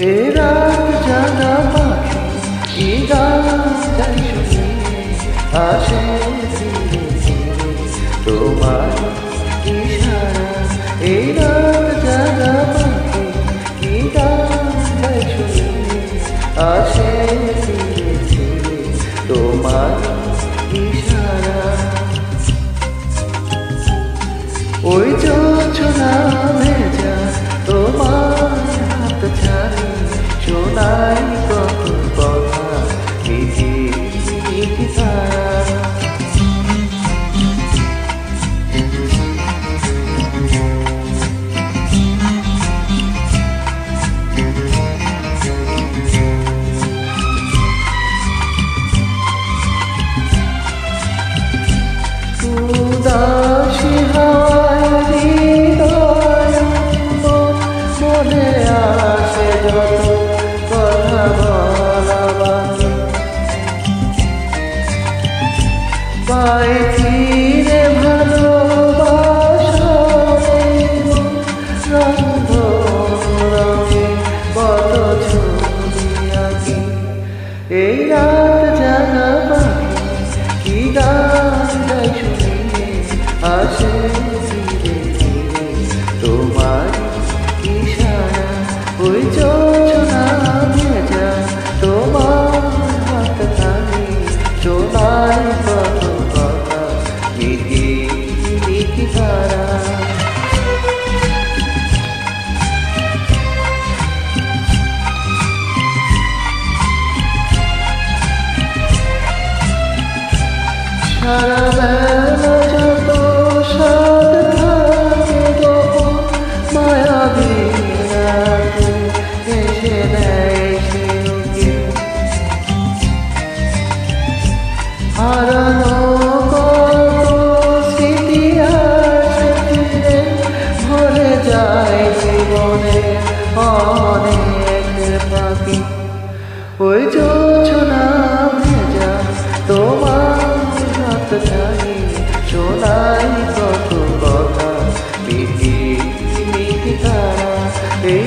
এ রাত জাগা পাখি কি গান যাই শুনিয়ে আসে ধীরে ধীরে তোমার ইশারা। এই রাত জাগা পাখি কি গান যাই শুনিয়ে আসে ধীরে ধীরে তোমার ইশারা। ওই জোছনা ভেজা তোমার হাত ছাড়ি শোনাই কত কথা মিঠি মিঠি তারা। উদাসী হাওয়ায় হৃদয় মনে আসে যত কথা বলা বাকি। পাই ফিরে ভালোবাসা রন্ধ রঙে কত ছবি আঁকি। এই রাত জাগা পাখি কি গান গাই শুনিয়ে আসে ধীরে ধীরে তোমার ইশারা। ওই জোছনা ভেজা তোমার হাত খানি শোনাই কত কথা মিঠি মিঠি তারা। সারা বেলা যত সাদ থাকে গোপন মায়াবী রাতে এসে দেয় সে উকি। হারানো কত স্মৃতি আসে ফিরে ভরে যায় জীবনে অনেক পাখি। ওই জোছনা ভেজা তোমার হাত ছাড়ি শোনাই কত কথা মিঠি মিঠি তারা। এই